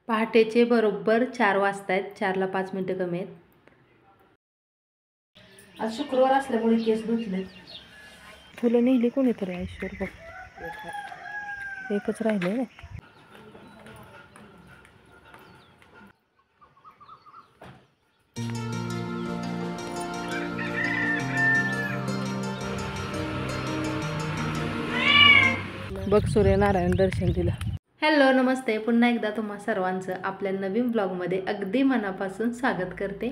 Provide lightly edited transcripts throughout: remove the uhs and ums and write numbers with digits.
पहाटेचे बरोबर 4 वाजतायत. 4ला 5 मिनिटं कमी आहेत. आज शुक्रवार असल्यामुळे केस धुतले. फुलं नेली कोणीतरी ऐश्वर बघ. एकच राहिले ना. बघ सूर्यनारायण दर्शन दिलं. हॅलो नमस्ते. पुन्हा एकदा तुम्हा सर्वांचं आपल्या नवीन ब्लॉगमध्ये अगदी मनापासून स्वागत करते.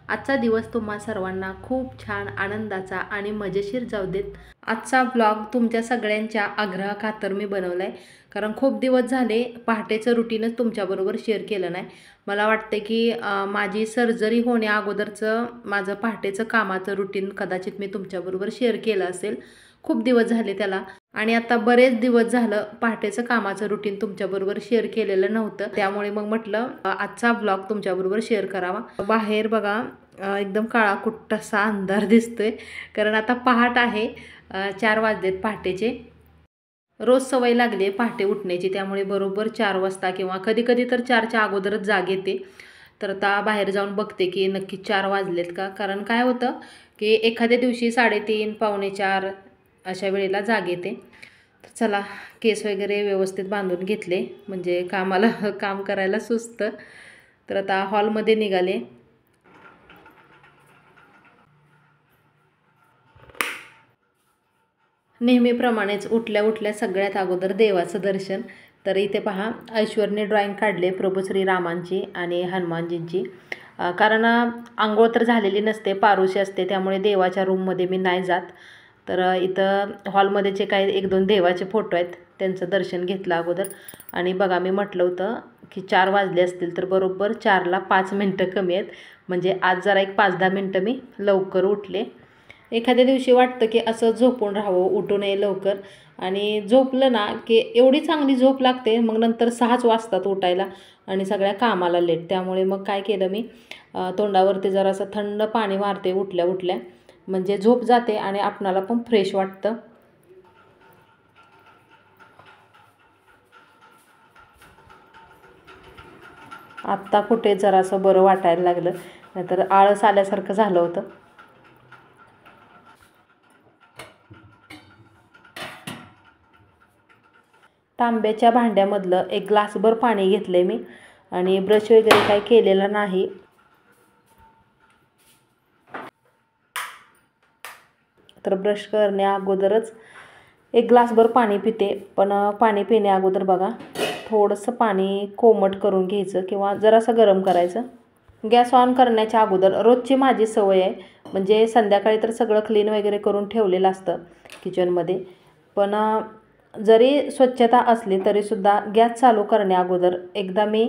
आजचा दिवस तुम्हा सर्वांना खूप छान आनंदाचा आणि मजेशीर जाऊ देत. आजचा ब्लॉग तुमच्या सगळ्यांच्या आग्रहाखातर मी बनवला आहे, कारण खूप दिवस झाले पहाटेचं रुटीनच तुमच्याबरोबर शेअर केलं नाही. मला वाटते की माझी सर्जरी होण्या अगोदरचं माझं पहाटेचं कामाचं रुटीन कदाचित मी तुमच्याबरोबर शेअर केलं असेल. खूप दिवस झाले त्याला, आणि आता बरेच दिवस झालं पहाटेचं कामाचं रुटीन तुमच्याबरोबर शेअर केलेलं नव्हतं. त्यामुळे मग म्हटलं आजचा ब्लॉग तुमच्याबरोबर शेअर करावा. बाहेर बघा एकदम काळा कुट्टासा अंधार दिसतोय, कारण आता पहाट आहे. 4 वाजलेत पहाटेचे. रोज सवय लागली आहे पहाटे उठण्याची, त्यामुळे बरोबर 4 वाजता किंवा कधी कधी तर 4च्या अगोदरच जाग येते. तर आता बाहेर जाऊन बघते की नक्की 4 वाजलेत का. कारण काय होतं की एखाद्या दिवशी 3:30 पावणे 4 अशा वेळेला जाग येते. तर चला, केस वगैरे व्यवस्थित बांधून घेतले म्हणजे कामाला काम करायला सुचतं. तर आता हॉलमध्ये निघाले. नेहमीप्रमाणेच उठल्या उठल्या सगळ्यात अगोदर देवाचं दर्शन. तर इथे पहा ऐश्वरने ड्रॉइंग काढले प्रभू श्रीरामांची आणि हनुमानजींची. कारण आंघोळ तर झालेली नसते, पारुशी असते, त्यामुळे देवाच्या रूममध्ये मी नाही जात. तर इथं हॉलमध्ये जे काही 1-2 देवाचे फोटो आहेत त्यांचं दर्शन घेतलं अगोदर. आणि बघा मी म्हटलं होतं की 4 वाजले असतील, तर बरोबर 4ला 5 मिनटं कमी आहेत. म्हणजे आज जरा एक 5-10 मिनटं मी लवकर उठले. एखाद्या दिवशी वाटतं की असं झोपून राहावं, उठू नये लवकर. आणि झोपलं ना की एवढी चांगली झोप लागते, मग नंतर 6च वाजतात उठायला आणि सगळ्या कामाला लेट. त्यामुळे मग काय केलं मी, तोंडावरती जरासं थंड पाणी मारते उठल्या उठल्या, म्हणजे झोप जाते आणि आपणाला पण फ्रेश वाटतं. आत्ता कुठे जरासं बरं वाटायला लागलं, नाहीतर आळस आल्यासारखं झालं होतं. तांब्याच्या भांड्यामधलं 1 ग्लासभर पाणी घेतले मी, आणि ब्रश वगैरे काही केलेला नाही. तर ब्रश करण्या अगोदरच 1 ग्लासभर पाणी पिते. पण पाणी पिण्या अगोदर बघा थोडंसं पाणी कोमट करून घ्यायचं किंवा जरासं गरम करायचं. गॅस ऑन करण्याच्या अगोदर रोजची माझी सवय आहे, म्हणजे संध्याकाळी तर सगळं क्लीन वगैरे करून ठेवलेलं असतं किचनमध्ये. पण जरी स्वच्छता असली तरीसुद्धा गॅस चालू करण्या अगोदर एकदा मी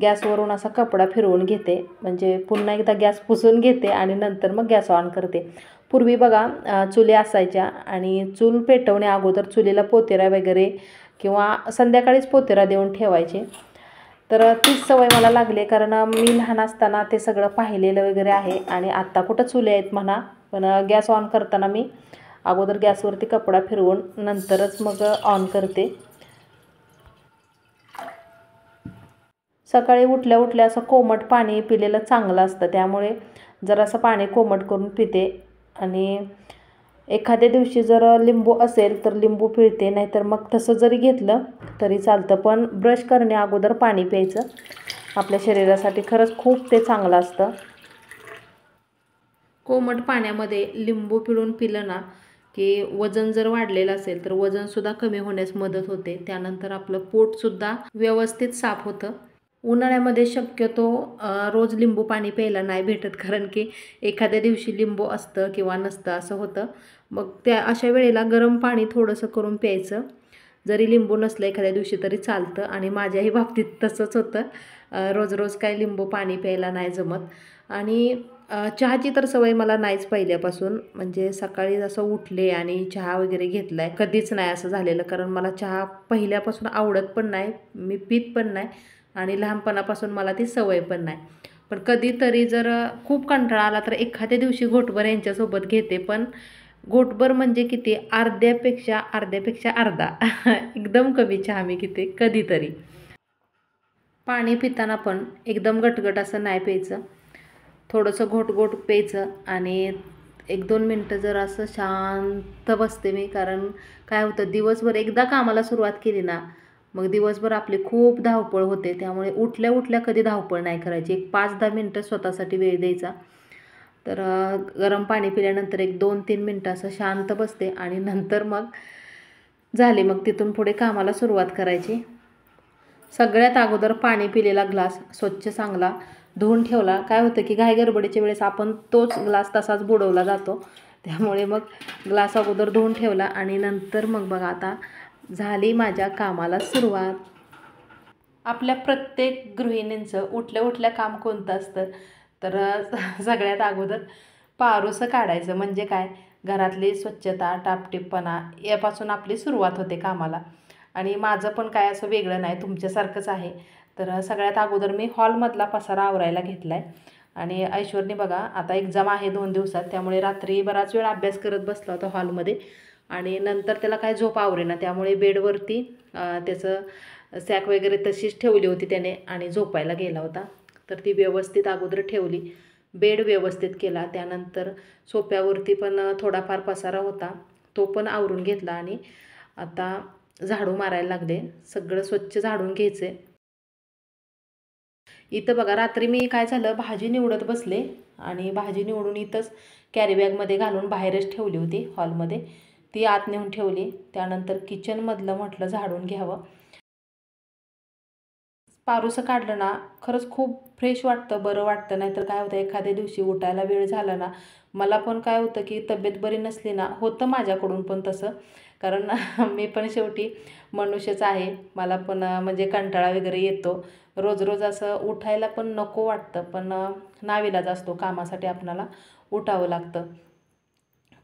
गॅसवरून असा कपडा फिरवून घेते, म्हणजे पुन्हा एकदा गॅस पुसून घेते आणि नंतर मग गॅस ऑन करते. पूर्वी बघा चुली असायच्या, आणि चूल पेटवण्या अगोदर चुलीला पोतेरा वगैरे किंवा संध्याकाळीच पोतेरा देऊन ठेवायचे. तर तीच सवय मला लागली, कारण मी लहान असताना ते सगळं पाहिलेलं वगैरे आहे. आणि आत्ता कुठं चुले आहेत म्हणा, पण गॅस ऑन करताना मी अगोदर गॅसवरती कपडा फिरवून नंतरच मग ऑन करते. सकाळी उठल्या उठल्या असं कोमट पाणी पिलेलं चांगलं असतं, त्यामुळे जरासं पाणी कोमट करून पिते. आणि एखाद्या दिवशी जर लिंबू असेल तर लिंबू पिळते, नाहीतर मग तसं जरी घेतलं तरी चालतं. पण ब्रश करण्या अगोदर पाणी प्यायचं आपल्या शरीरासाठी खरंच खूप ते चांगलं असतं. कोमट पाण्यामध्ये लिंबू पिळून पिलं ना की वजन जर वाढलेलं असेल तर वजनसुद्धा कमी होण्यास मदत होते. त्यानंतर आपलं पोटसुद्धा व्यवस्थित साफ होतं. उन्हाळ्यामध्ये शक्यतो रोज लिंबू पाणी प्यायला नाही भेटत, कारण की एखाद्या दिवशी लिंबू असतं किंवा नसतं असं होतं. मग त्या अशा वेळेला गरम पाणी थोडंसं करून प्यायचं. जरी लिंबू नसलं एखाद्या दिवशी तरी चालतं, आणि माझ्याही बाबतीत तसंच होतं. रोज रोज काय लिंबू पाणी प्यायला नाही जमत. आणि चहाची तर सवय मला नाहीच पहिल्यापासून, म्हणजे सकाळी जसं उठले आणि चहा वगैरे घेतला आहे कधीच नाही असं झालेलं. कारण मला चहा पहिल्यापासून आवडत पण नाही, मी पीत पण नाही, आणि लहानपणापासून मला ती सवय पण नाही. पण कधीतरी जर खूप कंटाळा आला तर एखाद्या दिवशी घोटभर यांच्यासोबत घेते. पण घोटभर म्हणजे किती, अर्ध्यापेक्षा अर्धा एकदम कमी चहा मी घेते कधीतरी. पाणी पिताना पण एकदम गटगट असं नाही प्यायचं, थोडंसं घोट प्यायचं. आणि 1-2 मिनटं जर असं शांत बसते मी, कारण काय होतं दिवसभर एकदा कामाला सुरुवात केली ना मग दिवसभर आपली खूप धावपळ होते. त्यामुळे उठल्या उठल्या कधी धावपळ नाही करायची, एक 5-10 मिनटं स्वतःसाठी वेळ द्यायचा. तर गरम पाणी पिल्यानंतर एक 2-3 मिनटं असं शांत बसते आणि नंतर मग झाली, मग तिथून पुढे कामाला सुरुवात करायची. सगळ्यात अगोदर पाणी पिलेला ग्लास स्वच्छ चांगला धुवून ठेवला. काय होतं की घाई गडबडीच्या वेळेस आपण तोच ग्लास तसाच बुडवला जातो, त्यामुळे मग ग्लास अगोदर धुवून ठेवला आणि नंतर मग बघा आता झाली माझ्या कामाला सुरुवात. आपल्या प्रत्येक गृहिणींचं उठल्या उठल्या काम कोणतं असतं, तर सगळ्यात अगोदर पारोसं काढायचं. म्हणजे काय, घरातली स्वच्छता टापटीपणा यापासून आपली सुरुवात होते कामाला. आणि माझं पण काय असं वेगळं नाही, तुमच्यासारखंच आहे. तर सगळ्यात अगोदर मी हॉलमधला पसारा आवरायला घेतला आहे. आणि ऐश्वर्यने बघा आता एक्झाम आहे 2 दिवसात, त्यामुळे रात्री बराच वेळ अभ्यास करत बसला होता हॉलमध्ये. आणि नंतर त्याला काय झोप आवरेना, त्यामुळे बेडवरती त्याचं सॅक वगैरे तशीच ठेवली होती त्याने आणि झोपायला गेला होता. तर ती व्यवस्थित अगोदर ठेवली, बेड व्यवस्थित केला. त्यानंतर सोफ्यावरती पण थोडाफार पसारा होता, तो पण आवरून घेतला. आणि आता झाडू मारायला लागले, सगळं स्वच्छ झाडून घ्यायचे. इथं बघा रात्री मी काय झालं, भाजी निवडत बसले आणि भाजी निवडून इथंच कॅरीबॅगमध्ये घालून बाहेरच ठेवली होती हॉलमध्ये, ती आत नेऊन ठेवली. त्यानंतर किचनमधलं म्हटलं झाडून घ्यावं. पारोसं काढलं ना खरंच खूप फ्रेश वाटतं, बरं वाटतं. नाहीतर काय होतं एखाद्या दिवशी उठायला वेळ झाला ना, मला पण काय होतं की तब्येत बरी नसली ना, होतं माझ्याकडून पण तसं, कारण मी पण शेवटी मनुष्यच आहे. मला पण म्हणजे कंटाळा वगैरे येतो, रोज रोज असं उठायला पण नको वाटतं, पण नाविलाज असतो, कामासाठी आपणाला उठावं लागतं.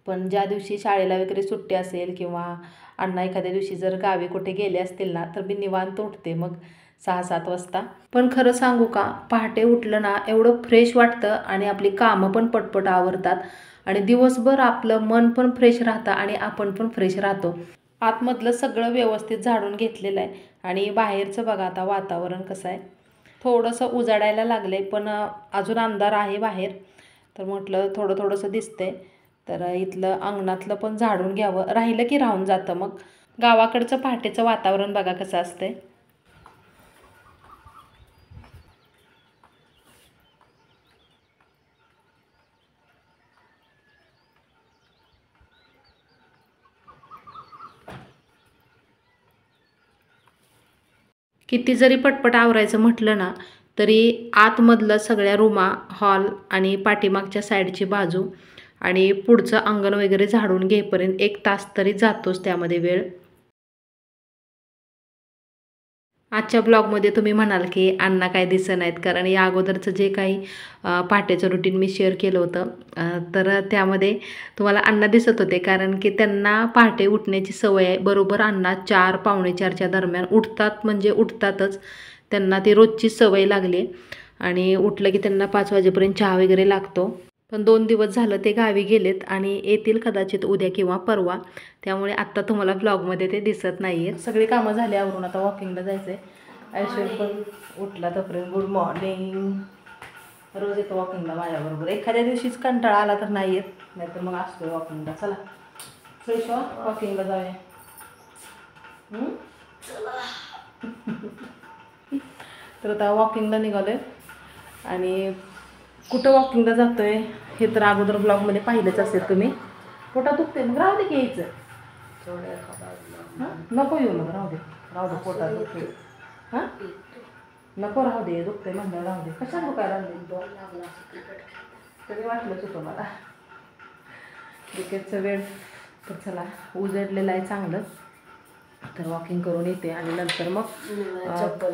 पण ज्या दिवशी शाळेला वगैरे सुट्टी असेल किंवा अण्णा एखाद्या दिवशी जर गावी कुठे गेले असतील ना, तर मी निवांत उठते मग 6-7 वाजता. पण खरं सांगू का, पहाटे उठलं ना एवढं फ्रेश वाटतं आणि आपली कामं पण पटपट आवरतात आणि दिवसभर आपलं मन पण फ्रेश राहतं आणि आपण पण फ्रेश राहतो. आतमधलं सगळं व्यवस्थित झाडून घेतलेलं आहे. आणि बाहेरचं बघा आता वातावरण कसं आहे, थोडंसं उजाडायला लागलं आहे, पण अजून अंधार आहे बाहेर. तर म्हटलं थोडंसं दिसतंय, तर इथलं अंगणातलं पण झाडून घ्यावं. राहिलं की राहून जातं. मग गावाकडचं पहाटेचं वातावरण बघा कसं असतंय. किती जरी पटपट आवरायचं म्हटलं ना, तरी आतमधलं सगळ्या रूमा, हॉल आणि पाठीमागच्या साईडची बाजू आणि पुढचं अंगण वगैरे झाडून घेईपर्यंत 1 तास तरी जातोच त्यामध्ये वेळ. आजच्या ब्लॉगमध्ये तुम्ही म्हणाल की अण्णा काय दिसत नाहीत, कारण या अगोदरचं जे काही पहाटेचं रुटीन मी शेअर केलं होतं, तर त्यामध्ये तुम्हाला अण्णा दिसत होते, कारण की त्यांना पहाटे उठण्याची सवय आहे. बरोबर अण्णा 4, पावणे 4च्या दरम्यान उठतात, म्हणजे उठतातच. त्यांना ती रोजची सवय लागली आणि उठलं की त्यांना 5 वाजेपर्यंत चहा वगैरे लागतो. पण 2 दिवस झालं ते गावी गेलेत आणि येतील कदाचित उद्या किंवा परवा, त्यामुळे आत्ता तुम्हाला ब्लॉगमध्ये ते दिसत नाही आहेत. सगळी कामं झाली आवरून, आता वॉकिंगला जायचं आहे. ऐश्वर्य पण उठला तोपर्यंत गुड मॉर्निंग. रोज येतो वॉकिंगला माझ्याबरोबर, एखाद्या दिवशीच कंटाळा आला तर नाही येत, नाहीतर मग असतोय वॉकिंगला. चला फ्रेश वॉकिंगला जाऊया. तर आता वॉकिंगला निघालोय. आणि कुठं वॉकिंगला जातोय हे तर अगोदर ब्लॉगमध्ये पाहिलंच असेल तुम्ही. पोटात दुखते मग राहू दे की यायचं, नको येऊ, मग राहू दे पोटात दुखते. हां नको, राहू दे, दुखते म्हणलं राहू दे. कशा दुखायला लागले तरी वाटलंच होतं मला क्रिकेटचं वेळ. तर चला उजडलेलं आहे चांगलं, तर वॉकिंग करून येते आणि नंतर मग चप्पल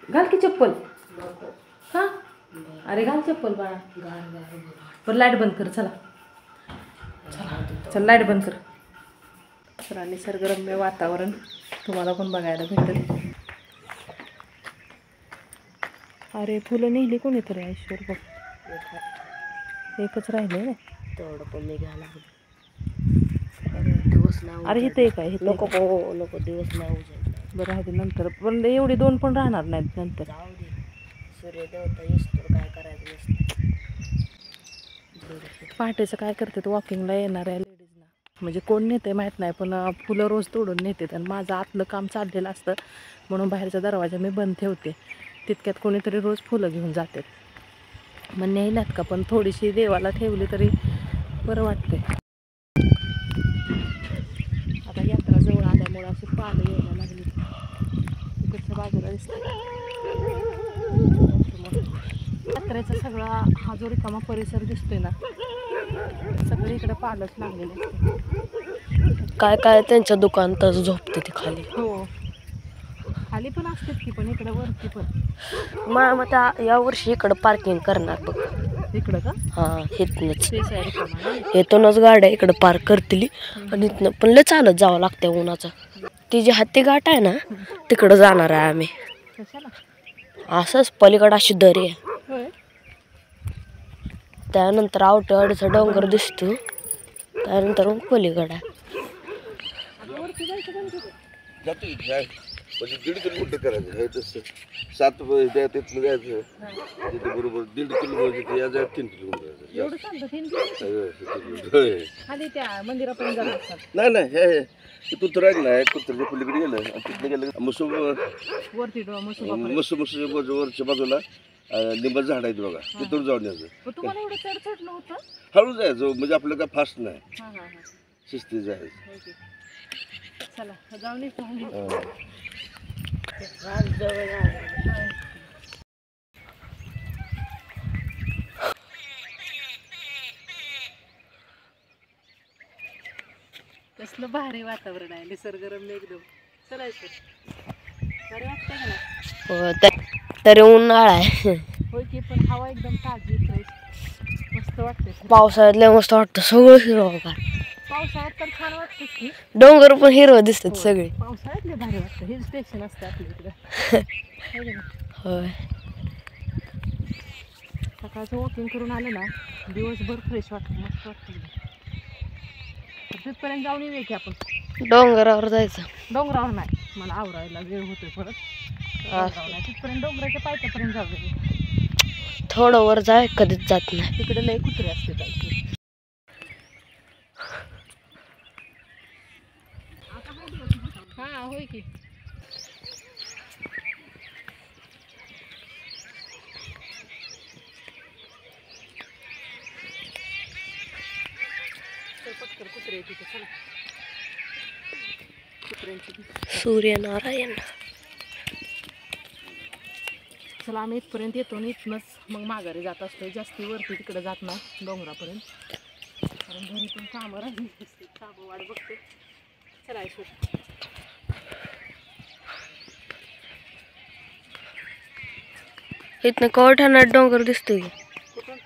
घाल की चप्पल. हां अरे घाल चप्पल बाळा. बरं लाईट बंद कर, चला चल लाईट बंद कर. चला निसर्गरम्य वातावरण तुम्हाला पण बघायला भेटेल. अरे फुलं नेली कोणी तरी ऐश्वर, बघ एकच राहिले ना, तेवढं पण निघायला. अरे दिवस नाव, अरे इथं एक आहे, नको नको दिवस नाव. बरं आहे ते नंतर, पण एवढी 2 पण राहणार नाहीत नंतर. सूर्यदेवता येतो काय करायचं नसतं. पहाटेचं काय करतात, वॉकिंगला येणाऱ्या लेडीजना म्हणजे कोण नेते माहीत नाही, पण फुलं रोज तोडून नेते. आणि माझं आतलं काम चाललेलं असतं म्हणून बाहेरचा दरवाजा मी बंद ठेवते. तितक्यात कोणीतरी रोज फुलं घेऊन जातात. मग नेल्यात का, पण थोडीशी देवाला ठेवली तरी बरं वाटते. आता यात्रा जवळ आल्यामुळे अशी पानं यायला लागली. इकडच्या बाजूला दिसते यात्रेचा सगळा हा जो रिकामा परिसर दिसतोय ना, सगळे इकडे पालच लागलेले असते. काय काय त्यांच्या दुकानात झोपते ती खाली. हो, खाली पण असते की, पण इकडे वरती पण. मग त्या या वर्षी इकडं पार्किंग करणार बघ. इकडं का? हां, इथनंच स्पेस आहे रिकामा ना. इथूनच गाड्या इकडं पार्क करतील. आणि इथनं पण लय चालत जावं लागतं उन्हाचं. ती जी हत्ती घाट आहे ना, तिकडं जाणार आहे आम्ही. कशाला? असंच पलीकडं अशी दरी आहे. होय. त्यानंतर आवटेवाडीचा डोंगर दिसतो. त्यानंतर मग पलीकडं वरती जायचं पण तिथे. म्हणजे 1.5 किलोमीटर करायचं आहे तसं. 7 त्या तिथनं जायचं तिथे बरोबर 1.5 किलोमीटर या जायचं 3 किलोमीटर. एवढं चालतं 3 किलोमीटर होय. खाली त्या मंदिरापर्यंत जात असतात. नाही नाही हे तिथून तर राहिलं नाही, कुत्र्याच्या पलीकडे गेलं आणि तिथनं गेलं मसूब वरती मसुबापर्यंत. वरच्या बाजूला लिंबाचं झाड आहेत बघा, तिथून जाऊन यायचं. पण तुम्हाला एवढं चढ चढलं होतं? हळू जायचं, म्हणजे आपलं काय फास्ट नाही, हां हां हां. शिस्ती जायचं. ओके, चला जाऊन येतो. कसलं भारी वातावरण आहे, निसर्गरम्य एकदम. चलायचं भारी वाटतंय का नाही? तरी उन्हाळा आहे. होय की, पण हवा एकदम ताजी फ्रेश, मस्त वाटते. पावसाळ्यात मस्त वाटतं, सगळं हिरवगार. पावसाळ्यात तर छान वाटतं की, डोंगर पण हिरवं दिसतात सगळे. पावसाळ्यात लय भारी वाटतं. हिल स्टेशन असतं आपल्या इकडं. होय. सकाळचं वॉकिंग करून आलं ना, दिवसभर फ्रेश वाटतं, मस्त वाटतं. तिथपर्यंत जाऊन येऊया की आपण. डोंगरावर जायचं. डोंगरावर नाही, मला आवरायला वेळ होतोय परत. तिथपर्यंत डोंगराच्या पायथ्यापर्यंत जाऊया. थोडं वर जाय, कधीच जात नाही. तिकडे लय कुत्रे असते काही. हा होय की. पटकन कुत्रे तिथे, चला. कुत्र्यांची सूर्यनारायण. चला, आम्ही इथपर्यंत येतो आणि इथनंच मग माघारी जात असतो. जास्ती वरती तिकडे जात नाही डोंगरापर्यंत, कारण घरी पण कामं राहिली असते. कामं वाट बघते. चला ऐश्वर. इथनं कवठाण्यात डोंगर दिसतोय. कुठून?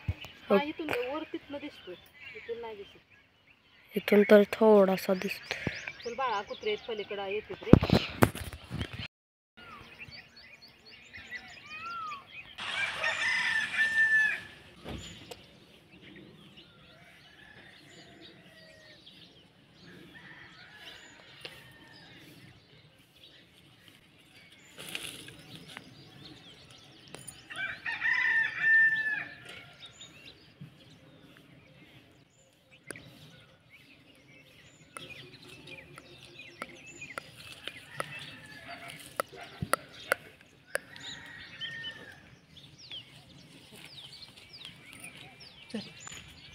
इथून वर तिथनं दिसतोय, इथून नाही दिसत. इथून तर थोडासा दिसतो. चल बाळा, कुत्रे आहेत पलीकडे, येते रे.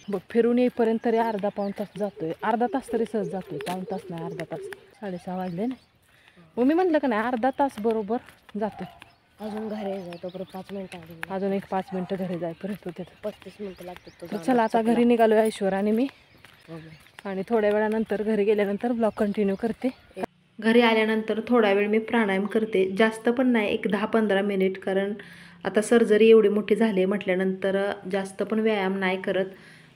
बघ, फिरून येईपर्यंत तरी अर्धा पाऊण तास जातोय. अर्धा तास तरी सहज जातोय, पाऊण तास नाही, अर्धा तास. 6:30 वाजले ना. मग मी म्हटलं का नाही, अर्धा तास बरोबर जातोय. अजून घरी जायचं परत 5 मिनिटं. अजून एक 5 मिनिटं घरी जायपर्यंत होते. 35 मिनिटं लागतात. तर चला, आता घरी निघालो ऐश्वर आणि मी. आणि थोड्या वेळानंतर घरी गेल्यानंतर ब्लॉग कंटिन्यू करते. घरी आल्यानंतर थोडा वेळ मी प्राणायाम करते, जास्त पण नाही, एक 10-15 मिनिट. कारण आता सर्जरी एवढी मोठी झाली म्हटल्यानंतर जास्त पण व्यायाम नाही करत.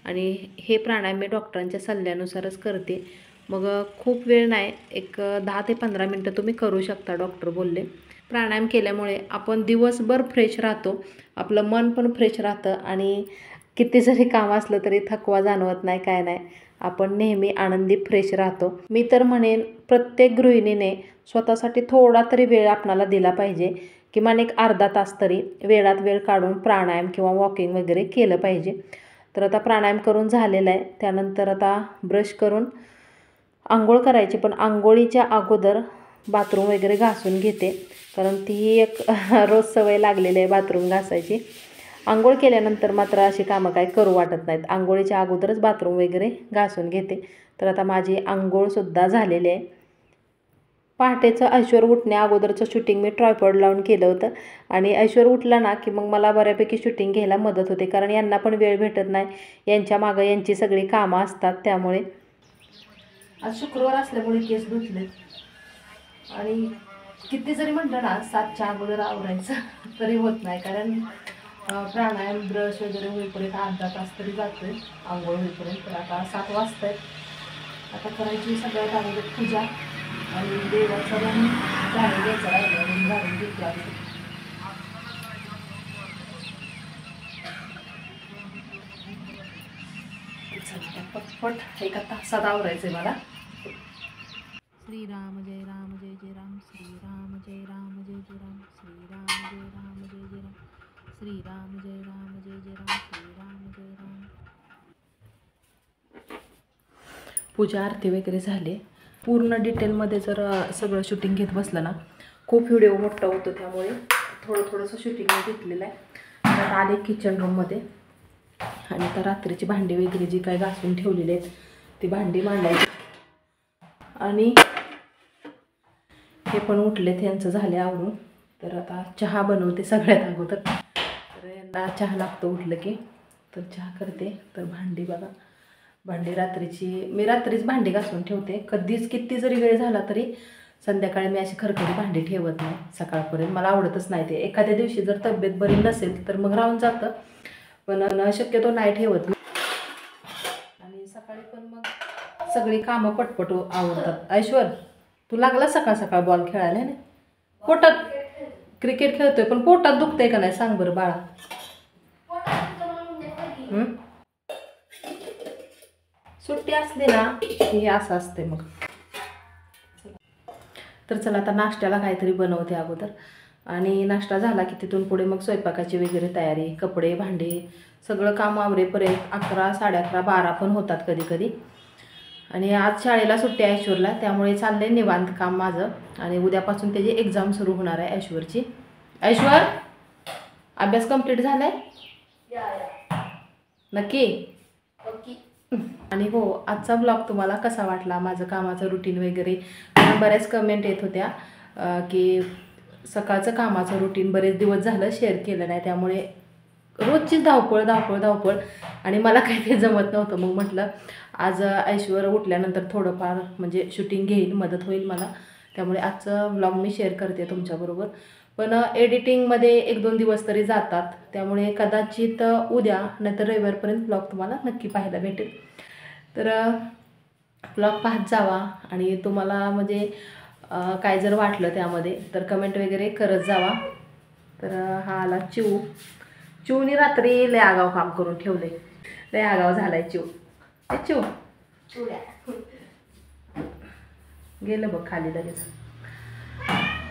आणि हे प्राणायाम मी डॉक्टरांच्या सल्ल्यानुसारच करते. मग खूप वेळ नाही, एक 10 ते 15 मिनटं तुम्ही करू शकता, डॉक्टर बोलले. प्राणायाम केल्यामुळे आपण दिवसभर फ्रेश राहतो, आपलं मन पण फ्रेश राहतं आणि किती जरी काम असलं तरी थकवा जाणवत नाही, काय नाही. आपण नेहमी आनंदी फ्रेश राहतो. मी तर म्हणेन प्रत्येक गृहिणीने स्वतःसाठी थोडा तरी वेळ आपणाला दिला पाहिजे. किमान एक अर्धा तास तरी वेळात वेळ काढून प्राणायाम किंवा वॉकिंग वगैरे केलं पाहिजे. तर आता प्राणायाम करून झालेला आहे. त्यानंतर आता ब्रश करून आंघोळ करायची, पण आंघोळीच्या अगोदर बाथरूम वगैरे घासून घेते, कारण ती एक रोज सवय लागलेली आहे बाथरूम घासायची. आंघोळ केल्यानंतर मात्र अशी कामं काही करू वाटत नाहीत. आंघोळीच्या अगोदरच बाथरूम वगैरे घासून घेते. तर आता माझी आंघोळसुद्धा झालेली आहे. पहाटेचं ऐश्वर उठण्या अगोदरचं शूटिंग मी ट्रायपॉड लावून केलं होतं आणि ऐश्वर उठला ना की मग मला बऱ्यापैकी शूटिंग घ्यायला मदत होते, कारण यांना पण वेळ भेटत नाही. यांच्या मागं यांची सगळी कामं असतात. त्यामुळे आज शुक्रवार असल्यामुळे केस धुतले आणि किती जरी म्हटलं ना 7च्या अगोदर आवरायचं तरी होत नाही, कारण प्राणायाम ब्रश वगैरे होईपर्यंत अर्धा तास तरी जातोय आंघोळ होईपर्यंत. तर आता 7 वाजता आहेत. आता करायची सगळ्यात अगोदर पूजा आणि देवाचा पण झाडून घ्यायचा राहिला म्हणून झाडून घेतली आहे. पटपट एका तासात आवरायचं आहे मला. श्रीराम जय राम जय जय राम, श्रीराम जय राम जय जय राम, श्रीराम जय राम जय जय राम, श्रीराम जय राम जय जय राम, श्रीराम जय राम. पूजा आरती वगैरे झाली. पूर्ण डिटेलमध्ये जर सगळं शूटिंग घेत बसलं ना खूप व्हिडिओ मोठा होतो, त्यामुळे थोडंसं शूटिंग घेतलेलं आहे. आता आले किचन रूममध्ये आणि आता रात्रीची भांडी वगैरे जी काय घासून ठेवलेली आहेत ती भांडी मांडायची. आणि हे पण उठलेत, यांचं झाले आवरून. तर आता चहा बनवते सगळ्यात अगोदर. तर यांना चहा लागतो उठलं की, तर चहा करते. तर भांडी बघा, भांडी मी रात्रीच भांडी घासून ठेवते. कधीच किती जरी वेळ झाला तरी संध्याकाळी मी अशी खरखरी भांडी ठेवत नाही सकाळपर्यंत. मला आवडतच नाही ते. एखाद्या दिवशी जर तब्येत बरी नसेल तर मग राहून जातं, पण शक्यतो नाही ठेवत मी. आणि सकाळी पण मग सगळी कामं पटपट आवडतात. ऐश्वर, तू लागला सकाळ सकाळ बॉल खेळायला ना? पोटात क्रिकेट खेळतोय पण पोटात दुखतंय का नाही सांग बरं बाळा? सुट्टी असली ना हे असं असते मग. तर चला आता नाश्त्याला काहीतरी बनवते अगोदर, आणि नाश्ता झाला की तिथून पुढे मग स्वयंपाकाची वगैरे तयारी, कपडे भांडे सगळं काम आवरेपर्यंत 11, 11:30, 12 पण होतात कधी कधी. आणि आज शाळेला सुट्टी आहे ऐश्वरला, त्यामुळे चाललंय निवांत काम माझं. आणि उद्यापासून त्याची एक्झाम सुरू होणार आहे ऐश्वरची. ऐश्वर, अभ्यास कंप्लीट झालाय नक्की? आणि हो, आजचा ब्लॉग तुम्हाला कसा वाटला, माझं कामाचं रुटीन वगैरे? बऱ्याच कमेंट येत होत्या की सकाळचं कामाचं रुटीन बरेच दिवस झालं शेअर केलं नाही, त्यामुळे रोजची धावपळ आणि मला काही ते जमत नव्हतं. मग म्हटलं आज ऐश्वर उठल्यानंतर थोडंफार म्हणजे शूटिंग घेईल, मदत होईल मला, त्यामुळे आजचं ब्लॉग मी शेअर करते तुमच्याबरोबर. पण एडिटिंगमध्ये 1-2 दिवस तरी जातात, त्यामुळे कदाचित उद्या नाहीतर रविवारपर्यंत ब्लॉग तुम्हाला नक्की पाहायला भेटेल. तर ब्लॉग पाहत जावा आणि तुम्हाला म्हणजे काय जर वाटलं त्यामध्ये तर कमेंट वगैरे करत जावा. तर हा आला चिवनी रात्री लय आगाव काम करून ठेवले, लय आगाव झालाय चिव गेलं बघ खाली लगेच.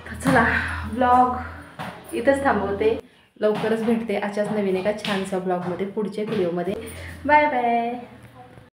तर चला ब्लॉग इथंच थांबवते. लवकरच भेटते अशाच नवीन एका छानसा ब्लॉगमध्ये पुढच्या व्हिडिओमध्ये. Bye bye.